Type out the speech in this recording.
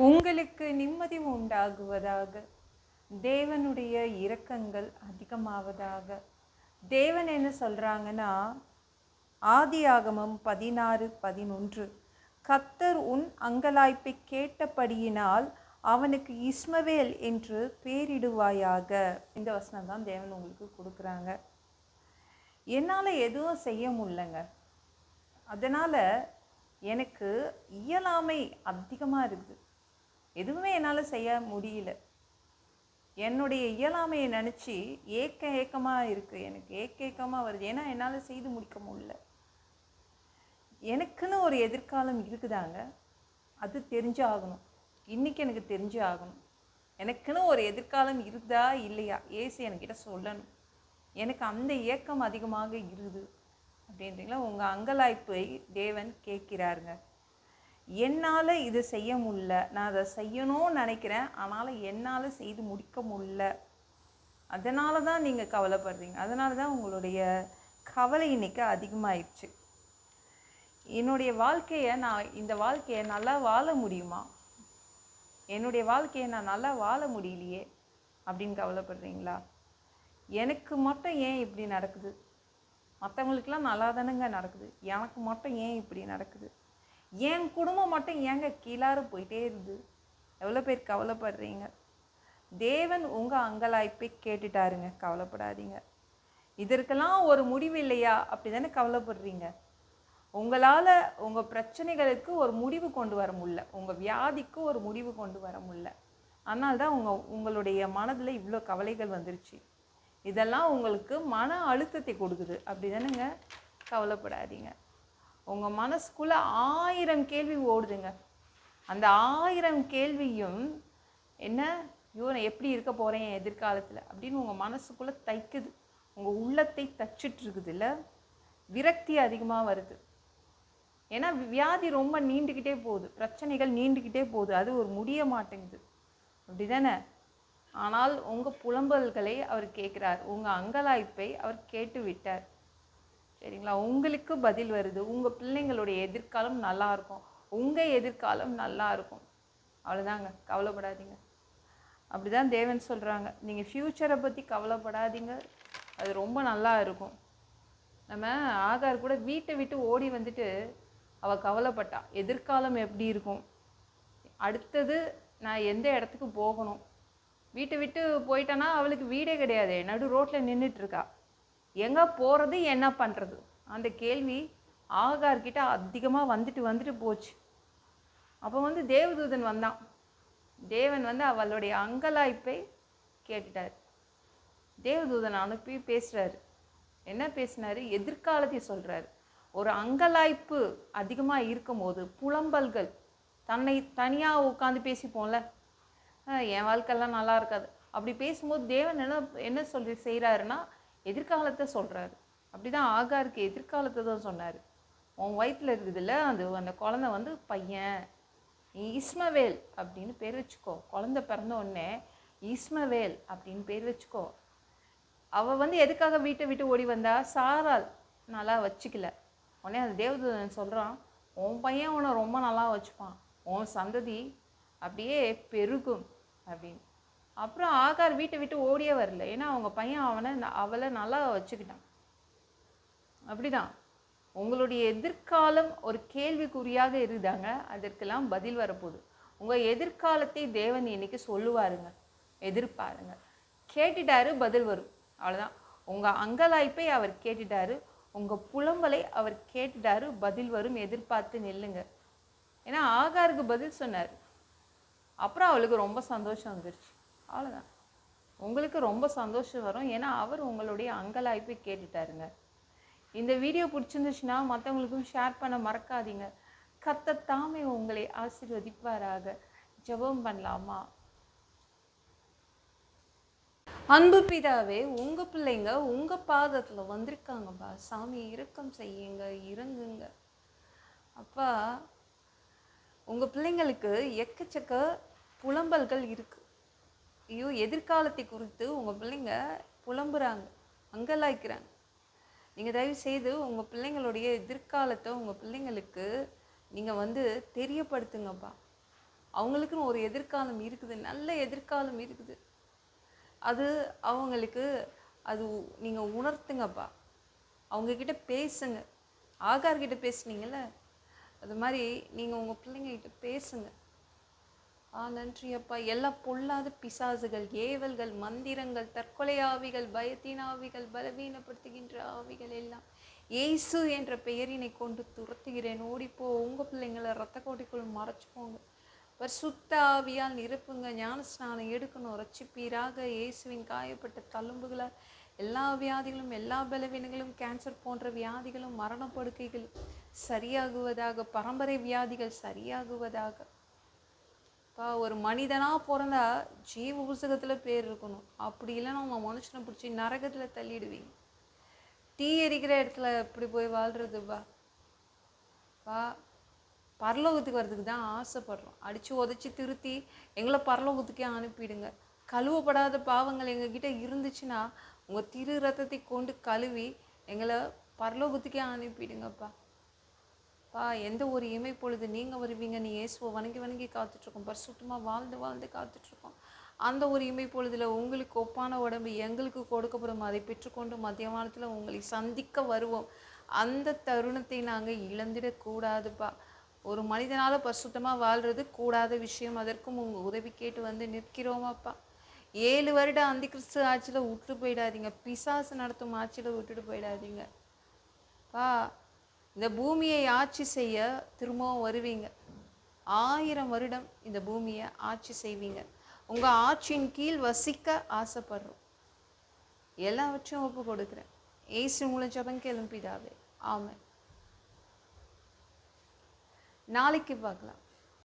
உங்களுக்கு நிம்மதி உண்டாகுவதாக. தேவனுடைய இரக்கங்கள் அதிகமாவதாக. தேவன் என்ன சொல்கிறாங்கன்னா, ஆதியாகமம் 16:11, கர்த்தர் உன் அங்கலாய்ப்பை கேட்டபடியினால் அவனுக்கு இஸ்மவேல் என்று பேரிடுவாயாக. இந்த வசனம் தான் தேவன் உங்களுக்கு கொடுக்குறாங்க. என்னால் எதுவும் செய்ய முடியலங்க. அதனால் எனக்கு இயலாமை அதிகமாக இருக்குது. எதுவுமே என்னால் செய்ய முடியல. என்னுடைய இயலாமையை நினச்சி ஏக்கமாக இருக்குது. எனக்கு ஏக்கமாக வருது. ஏன்னா என்னால் செய்து முடிக்க முடியல. எனக்குன்னு ஒரு எதிர்காலம் இருக்குதாங்க. அது தெரிஞ்சு ஆகணும். இன்றைக்கி எனக்கு தெரிஞ்சு ஆகணும். எனக்குன்னு ஒரு எதிர்காலம் இருக்குதா இல்லையா ஏசு என்கிட்ட சொல்லணும். எனக்கு அந்த ஏக்கம் அதிகமாக இருக்குது அப்படின்றீங்களா? உங்கள் அங்கலாய்ப்பை தேவன் கேட்கிறாருங்க. என்னால் இது செய்ய முடியல, நான் அதை செய்யணும்னு நினைக்கிறேன், ஆனால் என்னால் செய்து முடிக்க முடியல. அதனால தான் நீங்கள் கவலைப்படுறீங்க. அதனால தான் உங்களுடைய கவலை இன்றைக்கி அதிகமாகிடுச்சு. என்னுடைய வாழ்க்கையை இந்த வாழ்க்கையை நல்லா வாழ முடியுமா? என்னுடைய வாழ்க்கையை நான் நல்லா வாழ முடியலையே அப்படின்னு கவலைப்படுறீங்களா? எனக்கு மட்டும் ஏன் இப்படி நடக்குது? மற்றவங்களுக்கெல்லாம் நல்லா தானேங்க நடக்குது. எனக்கு மட்டும் ஏன் இப்படி நடக்குது? என் குடும்பம் மட்டும் ஏங்க கீழார போயிட்டே இருக்குது? எவ்வளோ பேர் கவலைப்படுறீங்க? தேவன் உங்கள் அங்கலாய்ப்பை கேட்டுட்டாருங்க. கவலைப்படாதீங்க. இதற்கெல்லாம் ஒரு முடிவு இல்லையா அப்படி தானே கவலைப்படுறீங்க. உங்களால் உங்கள் பிரச்சனைகளுக்கு ஒரு முடிவு கொண்டு வர முடியல. உங்கள் வியாதிக்கு ஒரு முடிவு கொண்டு வர முடியல. அதனால்தான் உங்களுடைய மனதில் இவ்வளோ கவலைகள் வந்துருச்சு. இதெல்லாம் உங்களுக்கு மன அழுத்தத்தை கொடுக்குது. அப்படி தானேங்க? கவலைப்படாதீங்க. உங்கள் மனசுக்குள்ளே 1000 கேள்வி ஓடுதுங்க. அந்த 1000 கேள்வியும் என்ன, நான் எப்படி இருக்க போகிறேன் எதிர்காலத்தில் அப்படின்னு உங்கள் மனசுக்குள்ளே தைக்குது. உங்கள் உள்ளத்தை தச்சிட்ருக்குது இல்லை? விரக்தி அதிகமாக வருது. ஏன்னா வியாதி ரொம்ப நீண்டுக்கிட்டே போகுது. பிரச்சனைகள் நீண்டுக்கிட்டே போகுது. அது ஒரு முடிய மாட்டேங்குது. அப்படி தானே? ஆனால் உங்கள் புலம்பல்களை அவர் கேட்குறார். உங்கள் அங்கலாய்ப்பை அவர் கேட்டு விட்டார். சரிங்களா? உங்களுக்கு பதில் வருது. உங்கள் பிள்ளைங்களுடைய எதிர்காலம் நல்லா இருக்கும். உங்கள் எதிர்காலம் நல்லா இருக்கும். அவ்வளோதாங்க. கவலைப்படாதீங்க. அப்படி தான் தேவன் சொல்கிறாங்க. நீங்கள் ஃப்யூச்சரை பற்றி கவலைப்படாதீங்க, அது ரொம்ப நல்லா இருக்கும். நம்ம ஆகார் கூட வீட்டை விட்டு ஓடி வந்துட்டு அவள் கவலைப்பட்டா, எதிர்காலம் எப்படி இருக்கும், அடுத்தது நான் எந்த இடத்துக்கு போகணும். வீட்டை விட்டு போயிட்டானா அவளுக்கு வீடே கிடையாது, நடு ரோட்டில் நின்றுட்டுருக்கா. எங்கே போகிறது, என்ன பண்ணுறது, அந்த கேள்வி ஆகார்கிட்ட அதிகமாக வந்துட்டு போச்சு. அப்போ தேவதூதன் வந்தான். தேவன் அவளுடைய அங்கலாய்ப்பை கேட்டுட்டார். தேவதூதன் அனுப்பி பேசுகிறாரு. என்ன பேசினார்? எதிர்காலத்தை சொல்கிறாரு. ஒரு அங்கலாய்ப்பு அதிகமாக இருக்கும்போது புலம்பல்கள், தன்னை தனியாக உட்காந்து பேசிப்போம்ல, என் வாழ்க்கையெல்லாம் நல்லா இருக்காது அப்படி பேசும்போது தேவன் என்ன செய்கிறாருன்னா எதிர்காலத்தை சொல்கிறாரு. அப்படி தான் ஆகாருக்கு எதிர்காலத்தை தான் சொன்னார். உன் வயிற்றில் இருக்குதுல்ல, அந்த குழந்தை பையன், நீ இஸ்மவேல் அப்படின்னு பேர் வச்சுக்கோ. குழந்தை பிறந்த உடனே இஸ்மவேல் அப்படின்னு பேர் வச்சுக்கோ. அவள் எதுக்காக வீட்டை விட்டு ஓடி வந்தா? சாரால் நல்லா வச்சுக்கல. உடனே அந்த தேவதூதன் சொல்கிறான், உன் பையன் உன்னை ரொம்ப நல்லா வச்சுப்பான், உன் சந்ததி அப்படியே பெருகும் அப்படின்னு. அப்புறம் ஆகார் வீட்டை விட்டு ஓடியே வரல. ஏன்னா அவங்க பையன் அவளை நல்லா வச்சுக்கிட்டான். அப்படிதான் உங்களுடைய எதிர்காலம் ஒரு கேள்விக்குறியாக இருக்குதாங்க. அதற்கெல்லாம் பதில் வரப்போகுது. உங்கள் எதிர்காலத்தை தேவன் இன்னைக்கு சொல்லுவாருங்க. எதிர்பாருங்க. கேட்டுட்டாரு, பதில் வரும். அவ்வளோதான். உங்கள் அங்கலாய்ப்பை அவர் கேட்டுட்டாரு, உங்கள் புலம்பலை அவர் கேட்டுட்டாரு, பதில் வரும். எதிர்பார்த்து நில்லுங்க. ஏன்னா ஆகாருக்கு பதில் சொன்னார். அப்புறம் அவளுக்கு ரொம்ப சந்தோஷம் வந்துருச்சு. அவ்வளோதான். உங்களுக்கு ரொம்ப சந்தோஷம் வரும். ஏன்னா அவர் உங்களுடைய அங்கலாய்ப்பை கேட்டுட்டாருங்க. இந்த வீடியோ பிடிச்சிருந்துச்சுன்னா மற்றவங்களுக்கும் ஷேர் பண்ண மறக்காதீங்க. கர்த்தர் தாமே உங்களை ஆசீர்வதிப்பாராக. ஜெபம் பண்ணலாமா? அன்பு பிதாவே, உங்கள் பிள்ளைங்க உங்கள் பாதத்தில் வந்திருக்காங்கப்பா. சாமி இரக்கம் செய்யுங்க, இறங்குங்க அப்பா. உங்கள் பிள்ளைங்களுக்கு எக்கச்சக்க புலம்பல்கள் இருக்குது. ஐயோ, எதிர்காலத்தை குறித்து உங்கள் பிள்ளைங்க புலம்புறாங்க, அங்கலாய்க்கிறாங்க. நீங்கள் தயவு செய்து உங்கள் பிள்ளைங்களுடைய எதிர்காலத்தை உங்கள் பிள்ளைங்களுக்கு நீங்கள் தெரியப்படுத்துங்கப்பா. அவங்களுக்குன்னு ஒரு எதிர்காலம் இருக்குது, நல்ல எதிர்காலம் இருக்குது. அது அவங்களுக்கு அது நீங்கள் உணர்த்துங்கப்பா. அவங்கக்கிட்ட பேசுங்க. ஆகார்கிட்ட பேசுனீங்கள்ல, அது மாதிரி நீங்கள் உங்கள் பிள்ளைங்ககிட்ட பேசுங்க. நன்றி அப்பா. எல்லா பொல்லாத பிசாசுகள், ஏவல்கள், மந்திரங்கள், தற்கொலை ஆவிகள், பயத்தின் ஆவிகள், பலவீனப்படுத்துகின்ற ஆவிகள் எல்லாம் இயேசு என்ற பெயரினை கொண்டு துரத்துகிறேன். ஓடிப்போ. உங்கள் பிள்ளைங்களை ரத்த கோட்டிக்குள் மறைச்சிக்கோங்க. பரிசுத்த ஆவியால் நிரப்புங்க. ஞான ஸ்நானம் எடுக்கணும். ரட்சிப்பீராக. இயேசுவின் காயப்பட்ட தழும்புகளால் எல்லா வியாதிகளும், எல்லா பலவீனங்களும், கேன்சர் போன்ற வியாதிகளும், மரணப்படுக்கைகள் சரியாகுவதாக. பரம்பரை வியாதிகள் சரியாகுவதாக. ஒரு மனிதனாக பிறந்தா ஜீவ புஸ்தகத்தில் பேர் இருக்கணும். அப்படி இல்லைன்னா அவங்க மனுஷனை பிடிச்சி நரகத்தில் தள்ளிடுவீங்க. தீ எரிக்கிற இடத்துல இப்படி போய் வாழ்கிறதுப்பா. பரலோகத்துக்கு வர்றதுக்கு தான் ஆசைப்படுறோம். அடித்து உதச்சி திருத்தி எங்களை பரலோகத்துக்கே அனுப்பிடுங்க. கழுவப்படாத பாவங்கள் எங்ககிட்ட இருந்துச்சுன்னா உங்கள் திரு ரத்தத்தை கொண்டு கழுவி எங்களை பரலோகத்துக்கே அனுப்பிடுங்கப்பா. எந்த ஒரு இமை பொழுது நீங்கள் வருவீங்க, நீ இயேசுவை வணங்கி வணங்கி காத்துட்ருக்கோம். பரிசுத்தமாக வாழ்ந்து வாழ்ந்து காத்துட்ருக்கோம். அந்த ஒரு இமை பொழுதில் உங்களுக்கு ஒப்பான உடம்பு எங்களுக்கு கொடுக்கப்படும். அதை பெற்றுக்கொண்டு மத்தியமானத்தில் உங்களை சந்திக்க வருவோம். அந்த தருணத்தை நாங்கள் இழந்துடக்கூடாதுப்பா. ஒரு மனிதனால் பரிசுத்தமாக வாழ்கிறது கூடாத விஷயம். அதற்கும் உங்கள் உதவி கேட்டு வந்து நிற்கிறோமாப்பா. 7 வருடம் அந்த கிறிஸ்து ஆட்சியில் விட்டுட்டு போயிடாதீங்க. பிசாசு நடத்தும் ஆட்சியில் விட்டுட்டு போயிடாதீங்க இந்த பூமியை ஆட்சி செய்ய திரும்பவும் வருவீங்க. 1000 வருடம் இந்த பூமியை ஆட்சி செய்வீங்க. உங்கள் ஆட்சியின் கீழ் வசிக்க ஆசைப்படுறோம். எல்லாவற்றையும் ஒப்பு கொடுக்குறேன். ஏசு மூலம் ஜெபம் கேளும் பிதாவே. ஆமென். நாளைக்கு பார்க்கலாம்.